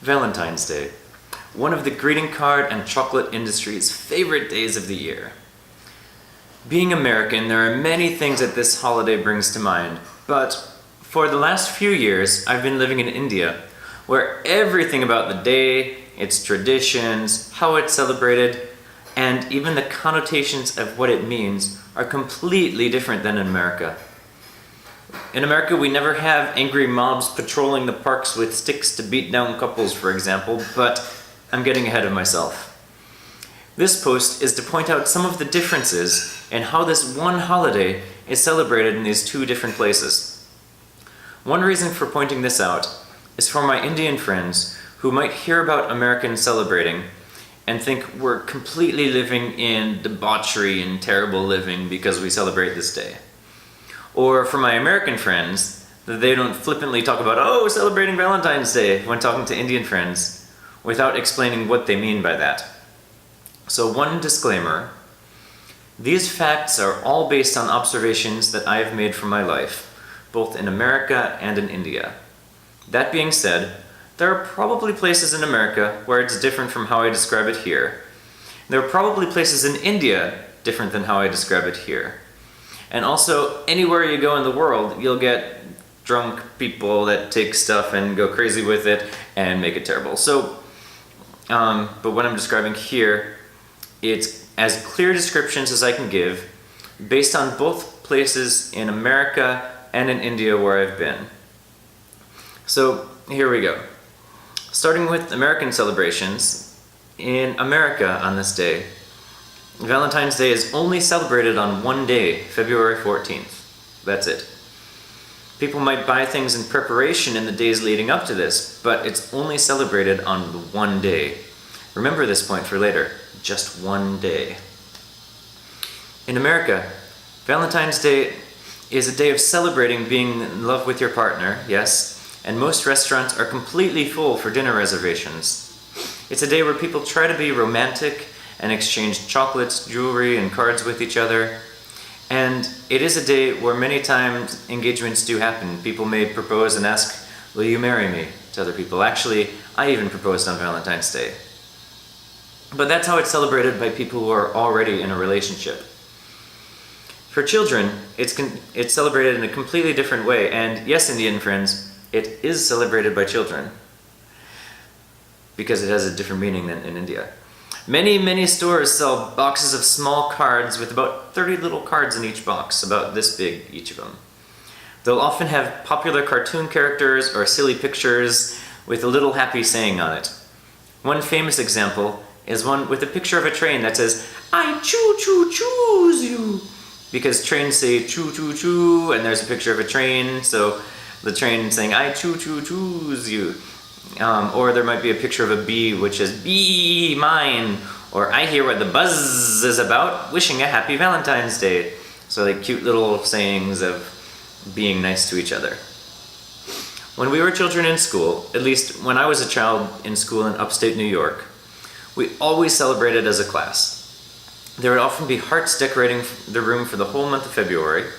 Valentine's Day, one of the greeting card and chocolate industry's favorite days of the year. Being American, there are many things that this holiday brings to mind, but for the last few years, I've been living in India, where everything about the day, its traditions, how it's celebrated, and even the connotations of what it means are completely different than in America. In America, we never have angry mobs patrolling the parks with sticks to beat down couples, for example, but I'm getting ahead of myself. This post is to point out some of the differences in how this one holiday is celebrated in these two different places. One reason for pointing this out is for my Indian friends who might hear about Americans celebrating and think we're completely living in debauchery and terrible living because we celebrate this day. Or for my American friends, that they don't flippantly talk about, oh, celebrating Valentine's Day when talking to Indian friends, without explaining what they mean by that. So one disclaimer, these facts are all based on observations that I have made from my life, both in America and in India. That being said, there are probably places in America where it's different from how I describe it here. There are probably places in India different than how I describe it here. And also, anywhere you go in the world, you'll get drunk people that take stuff and go crazy with it and make it terrible. So, but what I'm describing here, it's as clear descriptions as I can give, based on both places in America and in India where I've been. So, here we go. Starting with American celebrations, in America on this day, Valentine's Day is only celebrated on one day, February 14th. That's it. People might buy things in preparation in the days leading up to this, but it's only celebrated on the one day. Remember this point for later, just one day. In America, Valentine's Day is a day of celebrating being in love with your partner, yes, and most restaurants are completely full for dinner reservations. It's a day where people try to be romantic and exchange chocolates, jewelry, and cards with each other. And it is a day where many times engagements do happen. People may propose and ask, will you marry me, to other people. Actually, I even proposed on Valentine's Day. But that's how it's celebrated by people who are already in a relationship. For children, it's celebrated in a completely different way, and yes, Indian friends, it is celebrated by children, because it has a different meaning than in India. Many stores sell boxes of small cards with about 30 little cards in each box, about this big, each of them. They'll often have popular cartoon characters or silly pictures with a little happy saying on it. One famous example is one with a picture of a train that says, I choose you, because trains say choo, and there's a picture of a train, so the train saying, I choose you. Or there might be a picture of a bee which says, be mine, or I hear what the buzz is about, wishing a happy Valentine's Day. So like cute little sayings of being nice to each other. When we were children in school, at least when I was a child in school in upstate New York, we always celebrated as a class. There would often be hearts decorating the room for the whole month of February.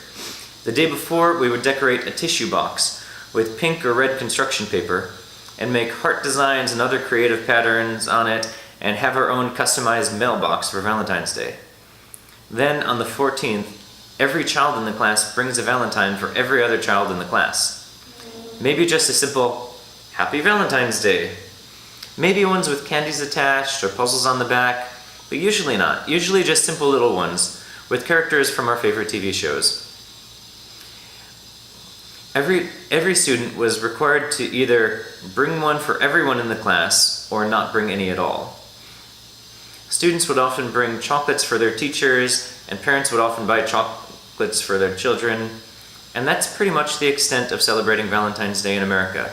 The day before, we would decorate a tissue box with pink or red construction paper and make heart designs and other creative patterns on it and have our own customized mailbox for Valentine's Day. Then on the 14th, every child in the class brings a Valentine for every other child in the class. Maybe just a simple, Happy Valentine's Day. Maybe ones with candies attached or puzzles on the back, but usually not. Usually just simple little ones with characters from our favorite TV shows. Every student was required to either bring one for everyone in the class or not bring any at all. Students would often bring chocolates for their teachers, and parents would often buy chocolates for their children, and that's pretty much the extent of celebrating Valentine's Day in America.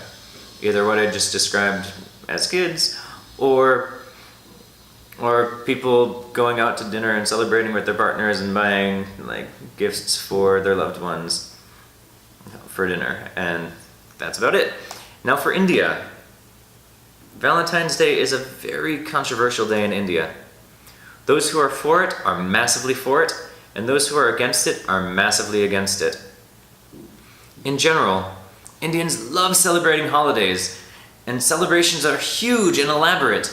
Either what I just described as kids, or people going out to dinner and celebrating with their partners and buying like gifts for their loved ones for dinner, and that's about it. Now for India. Valentine's Day is a very controversial day in India. Those who are for it are massively for it, and those who are against it are massively against it. In general, Indians love celebrating holidays, and celebrations are huge and elaborate.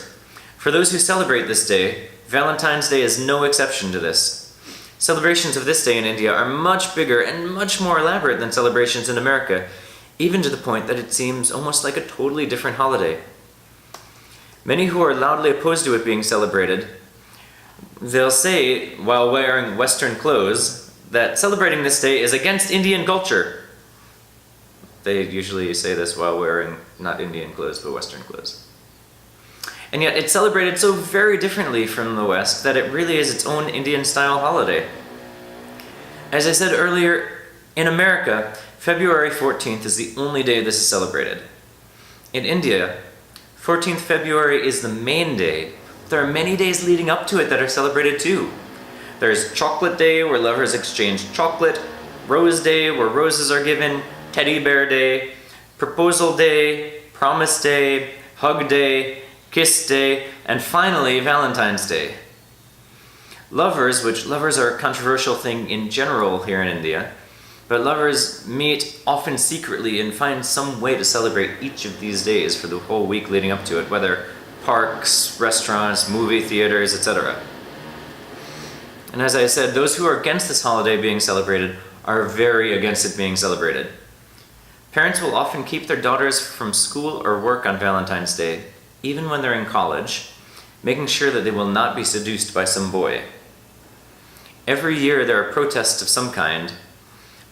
For those who celebrate this day, Valentine's Day is no exception to this. Celebrations of this day in India are much bigger and much more elaborate than celebrations in America, even to the point that it seems almost like a totally different holiday. Many who are loudly opposed to it being celebrated, they'll say, while wearing Western clothes, that celebrating this day is against Indian culture. They usually say this while wearing not Indian clothes, but Western clothes. And yet it's celebrated so very differently from the West that it really is its own Indian-style holiday. As I said earlier, in America, February 14th is the only day this is celebrated. In India, 14th February is the main day. There are many days leading up to it that are celebrated too. There's Chocolate Day, where lovers exchange chocolate, Rose Day, where roses are given, Teddy Bear Day, Proposal Day, Promise Day, Hug Day, Kiss Day, and finally Valentine's Day. Lovers are a controversial thing in general here in India, but lovers meet often secretly and find some way to celebrate each of these days for the whole week leading up to it, whether parks, restaurants, movie theaters, etc. And as I said, those who are against this holiday being celebrated are very against it being celebrated. Parents will often keep their daughters from school or work on Valentine's Day, even when they're in college, making sure that they will not be seduced by some boy. Every year there are protests of some kind.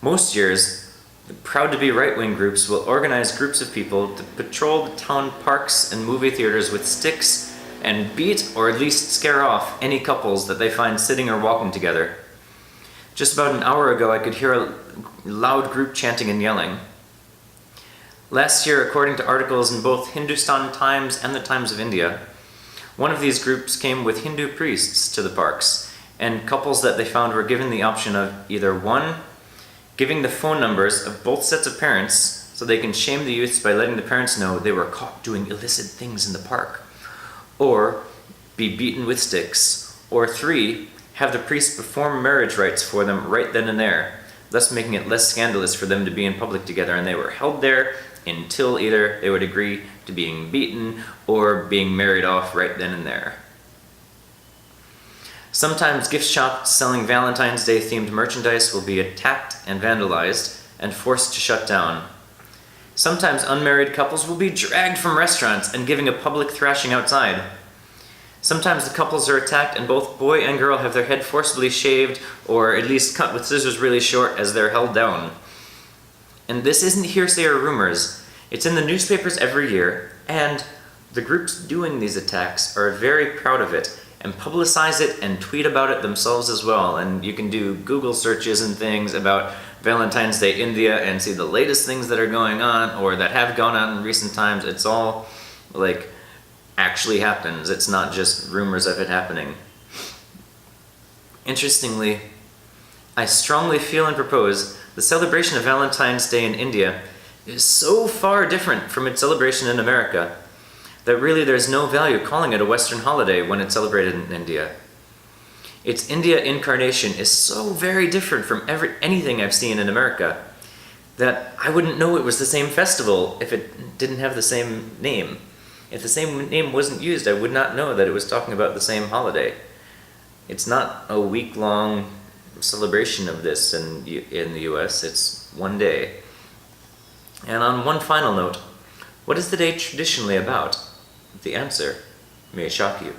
Most years, the proud-to-be right-wing groups will organize groups of people to patrol the town parks and movie theaters with sticks and beat or at least scare off any couples that they find sitting or walking together. Just about an hour ago, I could hear a loud group chanting and yelling. Last year, according to articles in both Hindustan Times and the Times of India, one of these groups came with Hindu priests to the parks, and couples that they found were given the option of either one, giving the phone numbers of both sets of parents so they can shame the youths by letting the parents know they were caught doing illicit things in the park, or be beaten with sticks, or 3, have the priest perform marriage rites for them right then and there, thus making it less scandalous for them to be in public together, and they were held there until either they would agree to being beaten or being married off right then and there. Sometimes gift shops selling Valentine's Day themed merchandise will be attacked and vandalized and forced to shut down. Sometimes unmarried couples will be dragged from restaurants and giving a public thrashing outside. Sometimes the couples are attacked and both boy and girl have their head forcibly shaved or at least cut with scissors really short as they're held down. And this isn't hearsay or rumors. It's in the newspapers every year, and the groups doing these attacks are very proud of it and publicize it and tweet about it themselves as well. And you can do Google searches and things about Valentine's Day India and see the latest things that are going on or that have gone on in recent times. It's all like actually happens. It's not just rumors of it happening. Interestingly, I strongly feel and propose the celebration of Valentine's Day in India is so far different from its celebration in America that really there's no value calling it a Western holiday when it's celebrated in India. Its India incarnation is so very different from anything I've seen in America that I wouldn't know it was the same festival if it didn't have the same name. If the same name wasn't used, I would not know that it was talking about the same holiday. It's not a week-long celebration of this in the US, it's one day. And on one final note, what is the day traditionally about? The answer may shock you.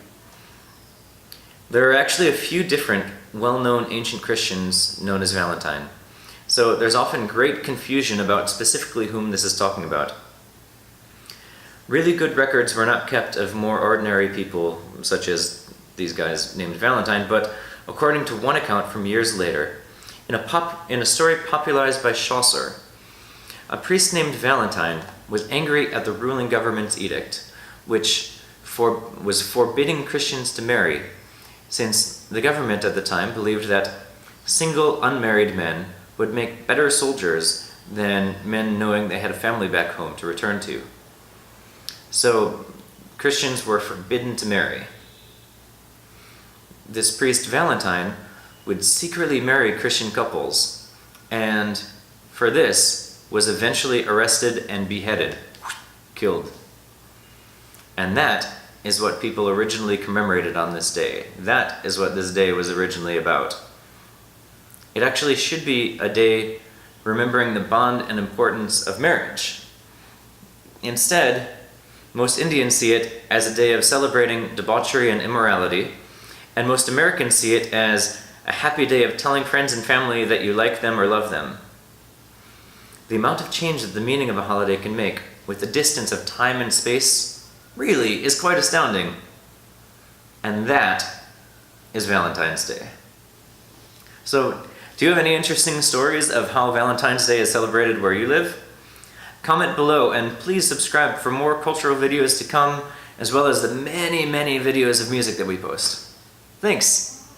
There are actually a few different well-known ancient Christians known as Valentine, so there's often great confusion about specifically whom this is talking about. Really good records were not kept of more ordinary people, such as these guys named Valentine, but according to one account from years later, in a story popularized by Chaucer, a priest named Valentine was angry at the ruling government's edict, which was forbidding Christians to marry, since the government at the time believed that single unmarried men would make better soldiers than men knowing they had a family back home to return to. So Christians were forbidden to marry. This priest Valentine would secretly marry Christian couples, and for this was eventually arrested and beheaded, killed. And that is what people originally commemorated on this day. That is what this day was originally about. It actually should be a day remembering the bond and importance of marriage. Instead, most Indians see it as a day of celebrating debauchery and immorality, and most Americans see it as a happy day of telling friends and family that you like them or love them. The amount of change that the meaning of a holiday can make with the distance of time and space really is quite astounding. And that is Valentine's Day. So, do you have any interesting stories of how Valentine's Day is celebrated where you live? Comment below, and please subscribe for more cultural videos to come, as well as the many, many videos of music that we post. Thanks!